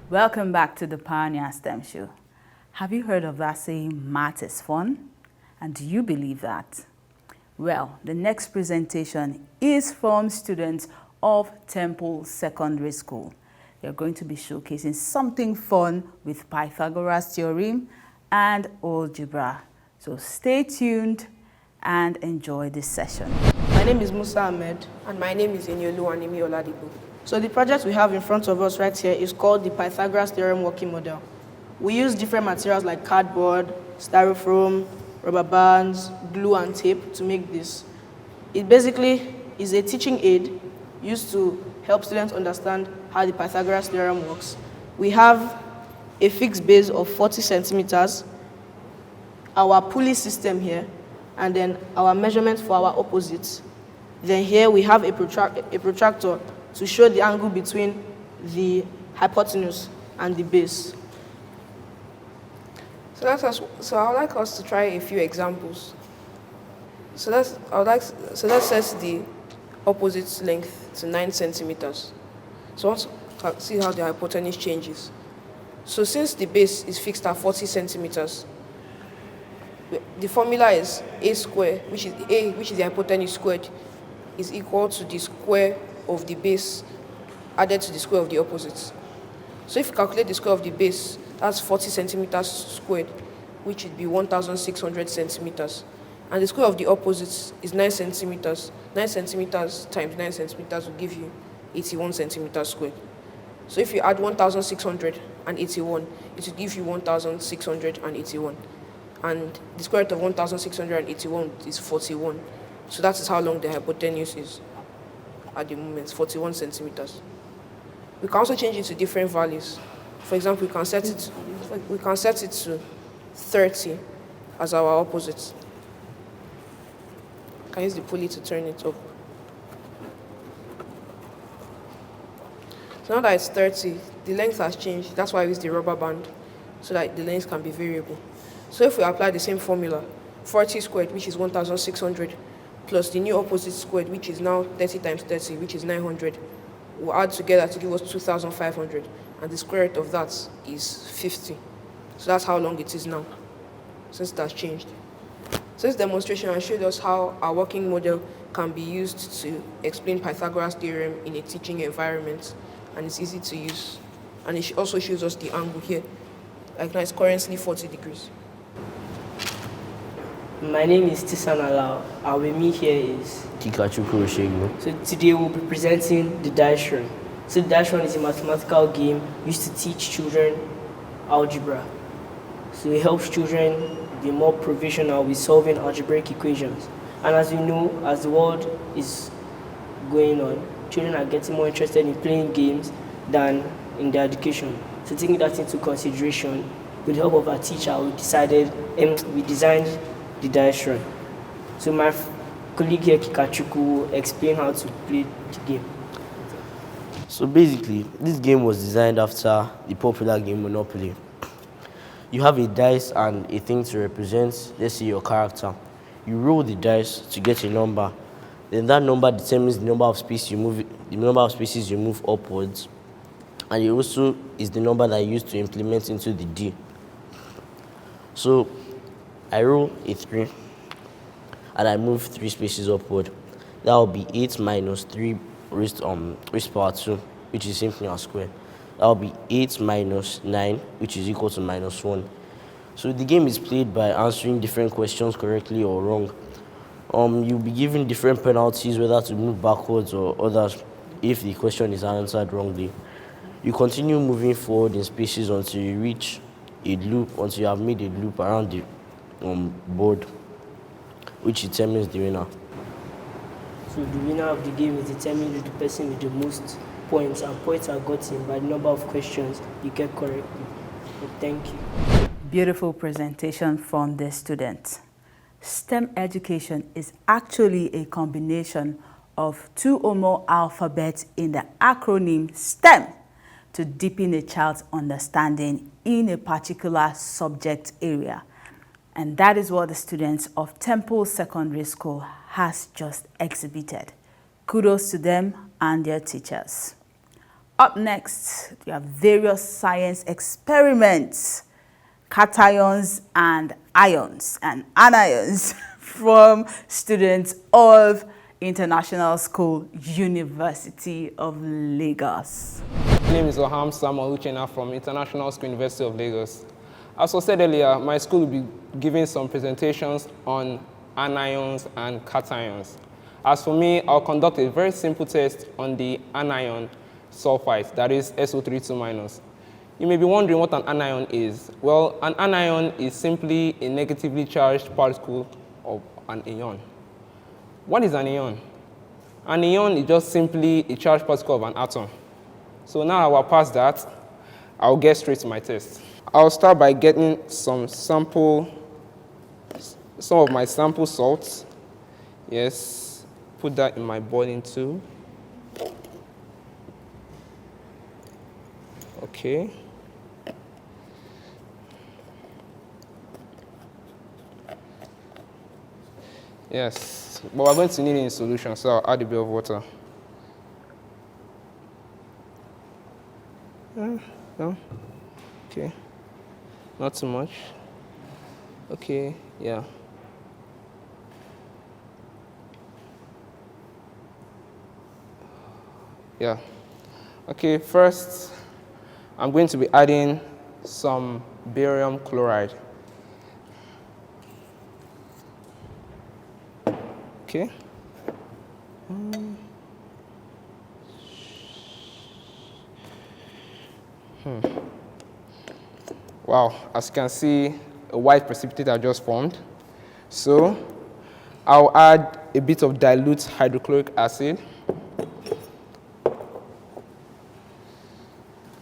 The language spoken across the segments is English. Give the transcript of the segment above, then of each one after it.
Welcome back to the Pioneer STEM Show. Have you heard of that saying, math is fun? And do you believe that? Well, the next presentation is from students of Temple Secondary School. They're going to be showcasing something fun with Pythagoras theorem and algebra. So stay tuned and enjoy this session. My name is Musa Ahmed. And my name is Enyolu Animi Oladipo. So the project we have in front of us right here is called the Pythagoras theorem working model. We use different materials like cardboard, styrofoam, rubber bands, glue and tape to make this. It basically is a teaching aid used to help students understand how the Pythagoras theorem works. We have a fixed base of 40 centimeters, our pulley system here, and then our measurements for our opposites. Then here we have a protractor to show the angle between the hypotenuse and the base. So I would like us to try a few examples. So let's set the opposite length to 9 centimeters. So let's see how the hypotenuse changes. So since the base is fixed at 40 centimeters, the formula is a square, which is the hypotenuse squared, is equal to the square of the base added to the square of the opposites. So if you calculate the square of the base, that's 40 centimeters squared, which would be 1,600 centimeters. And the square of the opposites is 9 centimeters. 9 centimeters times 9 centimeters will give you 81 centimeters squared. So if you add 1,681, it will give you 1,681. And the square root of 1,681 is 41. So that is how long the hypotenuse is at the moment, 41 centimeters. We can also change it to different values. For example, we can set it to 30 as our opposite. You can use the pulley to turn it up. So now that it's 30, the length has changed. That's why I use the rubber band, so that the length can be variable. So if we apply the same formula, 40 squared, which is 1,600, plus the new opposite squared, which is now 30 times 30, which is 900, we'll add together to give us 2,500. And the square root of that is 50. So that's how long it is now, since it has changed. So this demonstration has showed us how our working model can be used to explain Pythagoras theorem in a teaching environment, and it's easy to use. And it also shows us the angle here. Like now it's currently 40 degrees. My name is Tisan Alao, and with me here is Kikachuku Oshego. So today we'll be presenting the dice run. So the dice run is a mathematical game used to teach children algebra. So it helps children be more proficient with solving algebraic equations. And as you know, as the world is going on, children are getting more interested in playing games than in their education. So taking that into consideration, with the help of our teacher, we designed the dice run. So my colleague here, Kikachuku, will explain how to play the game. So basically, this game was designed after the popular game Monopoly. You have a dice and a thing to represent, let's say, your character. You roll the dice to get a number. Then that number determines the number of spaces you move upwards. And it also is the number that you use to implement into the D. So I roll a 3 and I move 3 spaces upward. That will be 8 minus 3 raised power 2, which is same thing as square. That will be 8 minus 9, which is equal to minus 1. So the game is played by answering different questions correctly or wrong. You'll be given different penalties, whether to move backwards or others if the question is answered wrongly. You continue moving forward in spaces until you reach a loop, until you have made a loop around the board, which determines the winner. So the winner of the game is determined with the person with the most points, and points are gotten by the number of questions you get correctly. So thank you. Beautiful presentation from the students. STEM education is actually a combination of 2 or more alphabets in the acronym STEM to deepen a child's understanding in a particular subject area. And that is what the students of Temple Secondary School has just exhibited. Kudos to them and their teachers. Up next, we have various science experiments, cations and ions and anions from students of International School, University of Lagos. My name is Oham Samuel Uchenna from International School, University of Lagos. As was said earlier, my school will be giving some presentations on anions and cations. As for me, I'll conduct a very simple test on the anion sulfite, that is SO32-. You may be wondering what an anion is. Well, an anion is simply a negatively charged particle of an ion. What is an ion? An ion is just simply a charged particle of an atom. So now I will pass that. I'll get straight to my test. I'll start by getting some of my sample salts. Yes, put that in my boiling tube. Okay. Yes, but we're going to need it in solution, so I'll add a bit of water. No? Okay. Not too much. Okay, yeah. Yeah. Okay, first, I'm going to be adding some barium chloride. Okay. Wow, as you can see, a white precipitate has just formed. So I'll add a bit of dilute hydrochloric acid.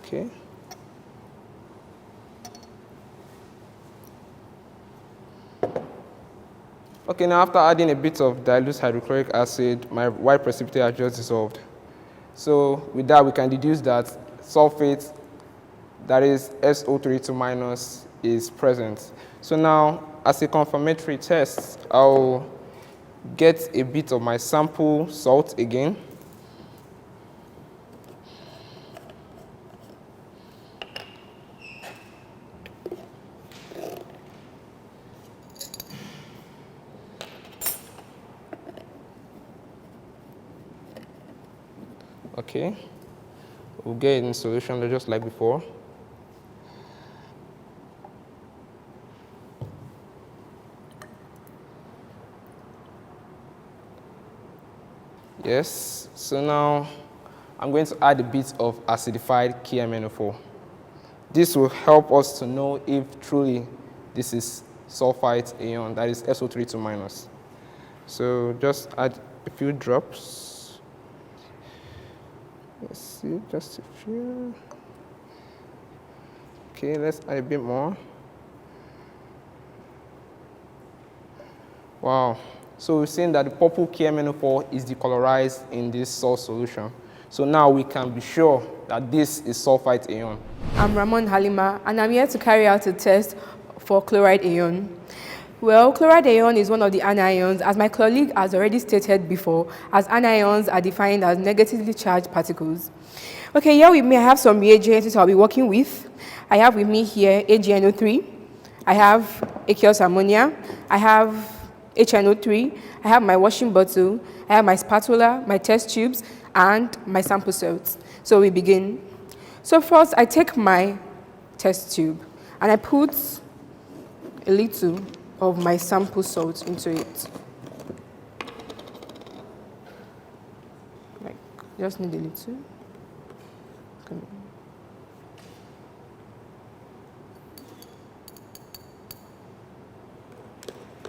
Okay. Okay, now after adding a bit of dilute hydrochloric acid, my white precipitate has just dissolved. So with that, we can deduce that sulfate, that is SO32-, is present. So now, as a confirmatory test, I'll get a bit of my sample salt again. Okay, we'll get it in solution just like before. Yes, so now I'm going to add a bit of acidified KMnO4. This will help us to know if truly this is sulfite ion, that is SO32-. So just add a few drops. Let's see, just a few. Okay, let's add a bit more. Wow. So we're saying that the purple KMnO4 is decolorized in this salt solution. So now we can be sure that this is sulfite ion. I'm Ramon Halima, and I'm here to carry out a test for chloride ion. Well, chloride ion is one of the anions, as my colleague has already stated before, as anions are defined as negatively charged particles. Okay, here with me I have some reagents I'll be working with. I have with me here AgNO3, I have aqueous ammonia, I have HNO3, I have my washing bottle, I have my spatula, my test tubes, and my sample salts. So we begin. So first, I take my test tube and I put a little of my sample salt into it. Like, just need a little. Okay.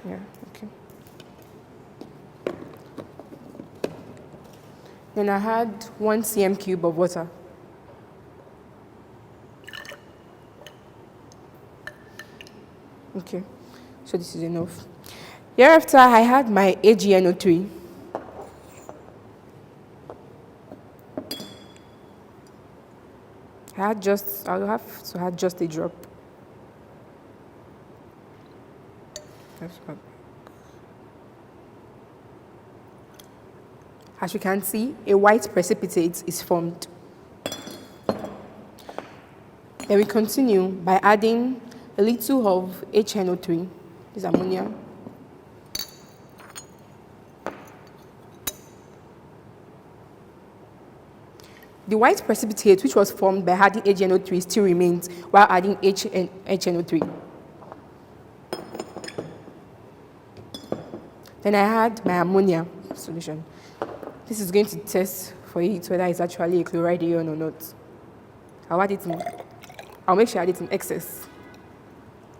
Yeah, okay. Then I had 1 cm cube of water. Okay, so this is enough. Hereafter, I had my AgNO3. I'll have to add just a drop. As you can see, a white precipitate is formed. Then we continue by adding a little of HNO3, this ammonia. The white precipitate, which was formed by adding HNO3, still remains while adding HNO3. Then I add my ammonia solution. This is going to test for it whether it's actually a chloride ion or not. I'll make sure I add it in excess.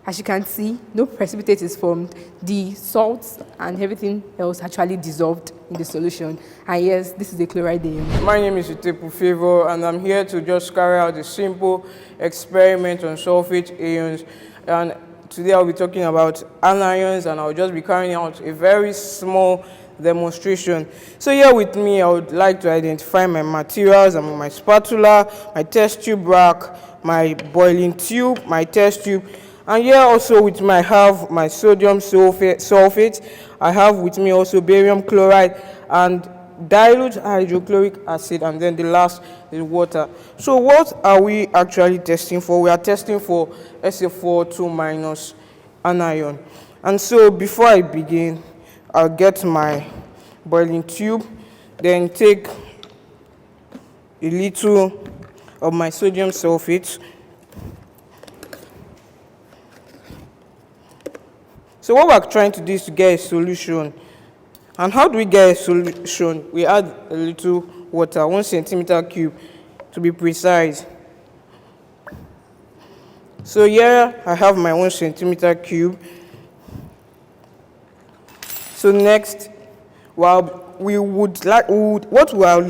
As you can see, no precipitate is formed. The salts and everything else actually dissolved in the solution. And yes, this is a chloride ion. My name is Utepu Favor, and I'm here to just carry out a simple experiment on sulfate ions. And today I'll be talking about anions, and I'll just be carrying out a very small demonstration. So here with me, I would like to identify my materials. I'm my spatula, my test tube rack, my boiling tube, my test tube. And here also with me I have my sodium sulfate. I have with me also barium chloride and dilute hydrochloric acid, and then the last is water. So what are we actually testing for? We are testing for SO4 anion. And so before I begin, I'll get my boiling tube, then take a little of my sodium sulfate. So what we're trying to do is to get a solution. And how do we get a solution? We add a little water, 1 centimeter cube to be precise. So here I have my 1 centimeter cube. So next, what we are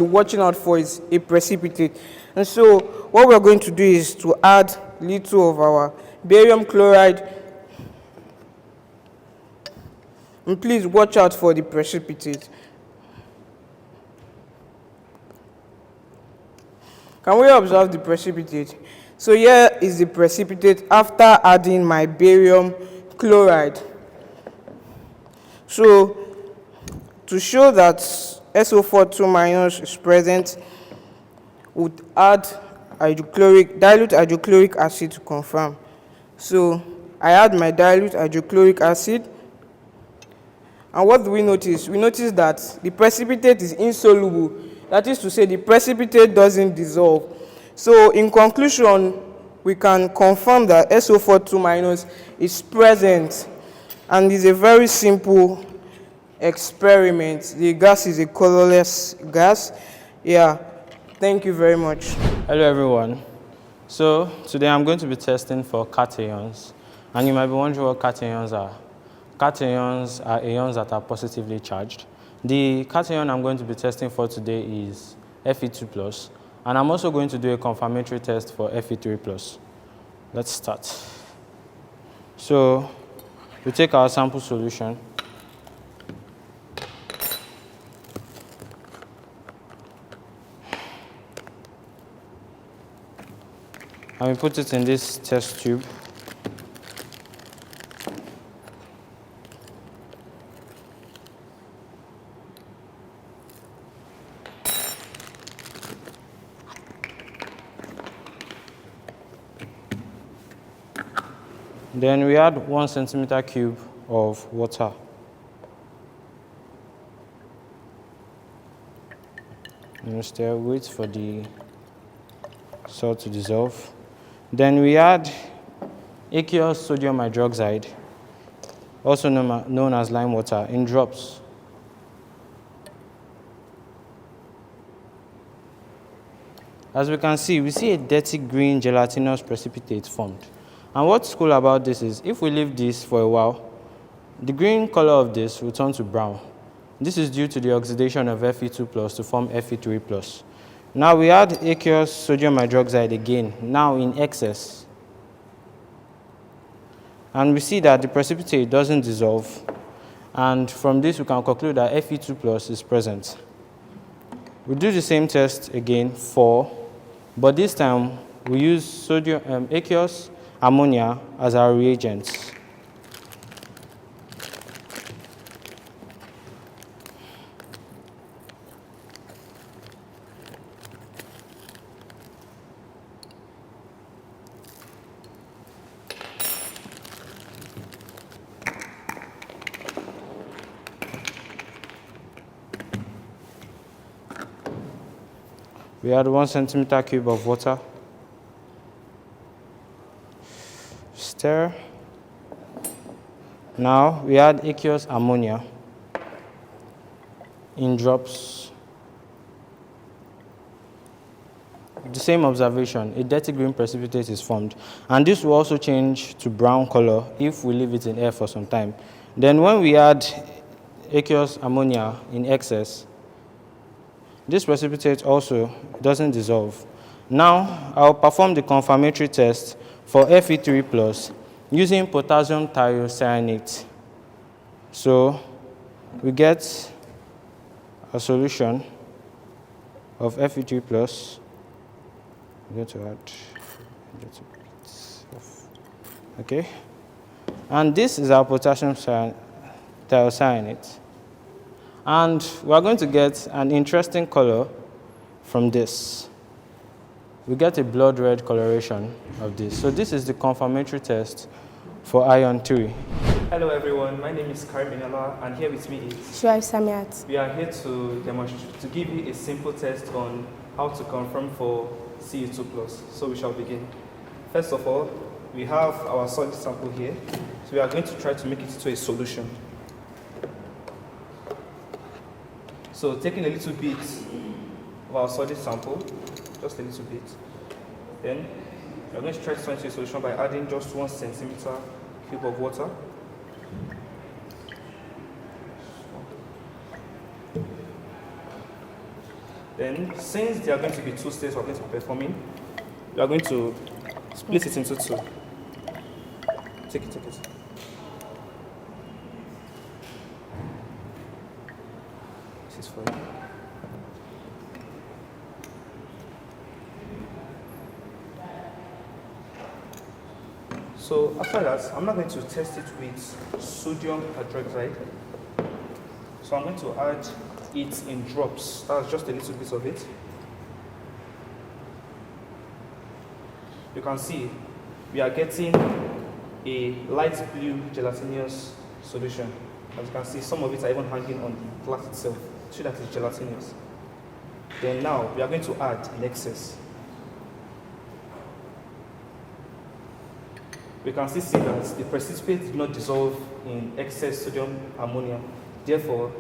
watching out for is a precipitate. And so what we're going to do is to add little of our barium chloride. And please watch out for the precipitate. Can we observe the precipitate? So here is the precipitate after adding my barium chloride. So to show that SO4 is present, we would add dilute hydrochloric acid to confirm. So I add my dilute hydrochloric acid. And what do we notice? We notice that the precipitate is insoluble. That is to say, the precipitate doesn't dissolve. So in conclusion, we can confirm that SO4 is present, and is a very simple experiment. The gas is a colorless gas. Yeah, thank you very much. Hello everyone. So today I'm going to be testing for cations, and you might be wondering what cations are. Cations are ions that are positively charged. The cation I'm going to be testing for today is Fe2+, and I'm also going to do a confirmatory test for Fe3+. Let's start. So we take our sample solution. And we put it in this test tube. Then we add 1 centimeter cube of water. And we still wait for the salt to dissolve. Then we add aqueous sodium hydroxide, also known as lime water, in drops. As we can see, we see a dirty green gelatinous precipitate formed. And what's cool about this is, if we leave this for a while, the green color of this will turn to brown. This is due to the oxidation of Fe2+ to form Fe3+. Now we add aqueous sodium hydroxide again, now in excess. And we see that the precipitate doesn't dissolve. And from this, we can conclude that Fe2+ is present. We do the same test again but this time we use aqueous ammonia as our reagents. We add 1 centimeter cube of water. Stir. Now we add aqueous ammonia in drops. The same observation, a dirty green precipitate is formed. And this will also change to brown color if we leave it in air for some time. Then when we add aqueous ammonia in excess, this precipitate also doesn't dissolve. Now I'll perform the confirmatory test for Fe3+ using potassium thiocyanate. So we get a solution of Fe3+. I'm going to add a little bit of, okay. And this is our potassium thiocyanate. And we are going to get an interesting color from this. We get a blood red coloration of this. So this is the confirmatory test for iron 3. Hello everyone, my name is Karim Inala and here with me is Shuaib Samiat. We are here to demonstrate, to give you a simple test on how to confirm for Cu2+. So we shall begin. First of all, we have our solid sample here. So we are going to try to make it into a solution. So taking a little bit of our solid sample, just a little bit. Then we are going to try to turn it into a solution by adding just 1 centimeter cube of water. Then, since there are going to be 2 states we are going to be performing, we are going to split it into 2. Take it. This is for you. So after that, I'm not going to test it with sodium hydroxide. So I'm going to add it in drops. That's just a little bit of it. You can see we are getting a light blue gelatinous solution. As you can see, some of it are even hanging on the glass itself. Show that it's gelatinous. Then now we are going to add in excess. We can see that the precipitate did not dissolve in excess sodium ammonia. Therefore,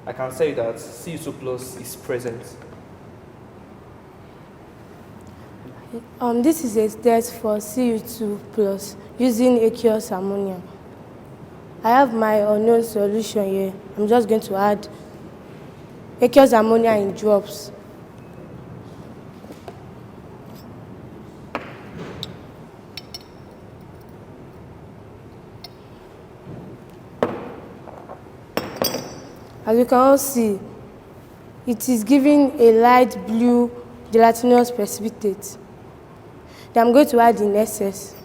I can say that Cu2+ is present. This is a test for Cu2+ using aqueous ammonia. I have my unknown solution here. I'm just going to add aqueous ammonia in drops. As you can all see, it is giving a light blue gelatinous precipitate. Then I'm going to add in excess.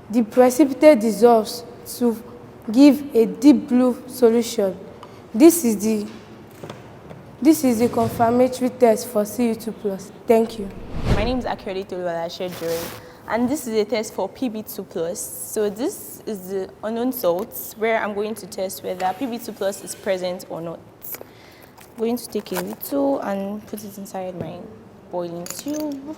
The precipitate dissolves to give a deep blue solution. This is the confirmatory test for Cu2+. Thank you. My name is Akere Toluwalashe Jure, and this is a test for Pb2+. So this is the unknown salts where I'm going to test whether Pb2+ is present or not. I'm going to take a little and put it inside my boiling tube.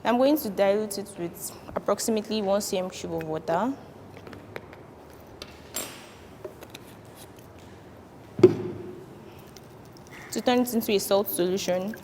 I'm going to dilute it with approximately 1 cm cube of water. To turn it into a salt solution.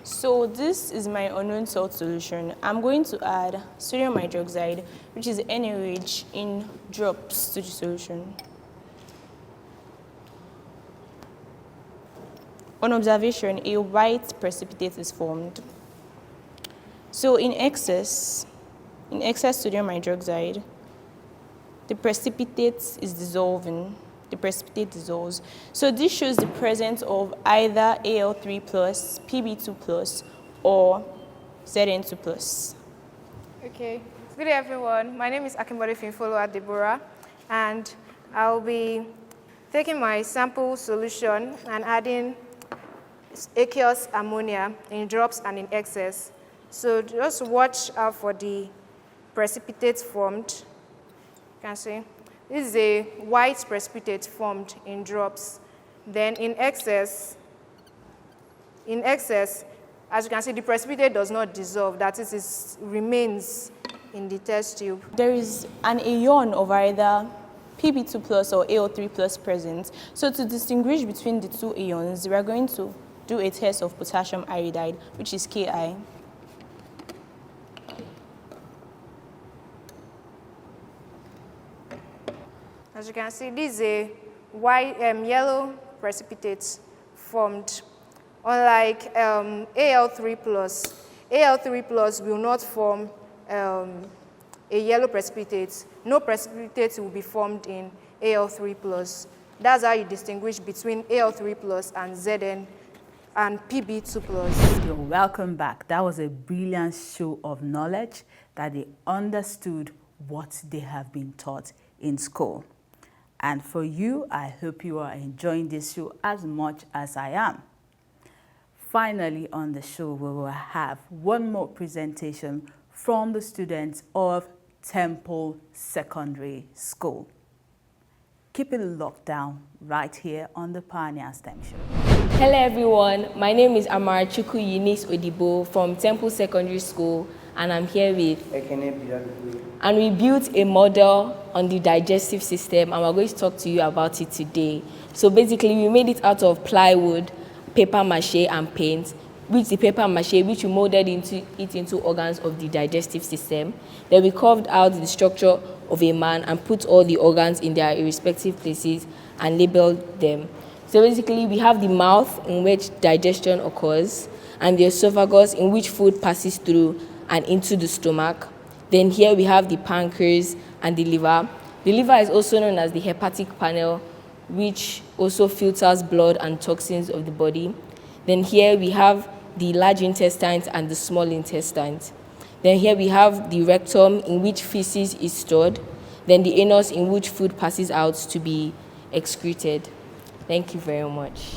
So this is my unknown salt solution. I'm going to add sodium hydroxide, which is NaOH, in drops to the solution. On observation, a white precipitate is formed. So in excess sodium hydroxide, the precipitate is dissolving. The precipitate dissolves. So this shows the presence of either Al3+, Pb2+, or Zn2+. Okay. Good day, everyone. My name is Akimbode Finfolo Deborah, and I'll be taking my sample solution and adding aqueous ammonia in drops and in excess. So just watch out for the precipitate formed. You can see this is a white precipitate formed in drops. Then in excess, as you can see, the precipitate does not dissolve. That is, it remains in the test tube. There is an ion of either Pb2+ or Al3+ present. So to distinguish between the two ions, we are going to do a test of potassium iodide, which is Ki. As you can see, this is a white, yellow precipitate formed. Unlike Al3+, Al3+ will not form a yellow precipitate. No precipitate will be formed in Al3+. That's how you distinguish between Al3+ and Zn and Pb2+. You're welcome back. That was a brilliant show of knowledge that they understood what they have been taught in school. And for you, I hope you are enjoying this show as much as I am. Finally, on the show, we will have one more presentation from the students of Temple Secondary School. Keep it locked down right here on the Pioneer STEM Show. Hello everyone, my name is Amarachukwu Eunice Odibo from Temple Secondary School, and I'm here with and we built a model on the digestive system, and we're going to talk to you about it today. So basically we made it out of plywood, paper mache and paint, which the paper mache which we molded into organs of the digestive system. Then we carved out the structure of a man and put all the organs in their respective places and labeled them. So basically we have the mouth in which digestion occurs, and the esophagus in which food passes through and into the stomach. Then here we have the pancreas and the liver. The liver is also known as the hepatic panel, which also filters blood and toxins of the body. Then here we have the large intestines and the small intestines. Then here we have the rectum in which feces is stored. Then the anus in which food passes out to be excreted. Thank you very much.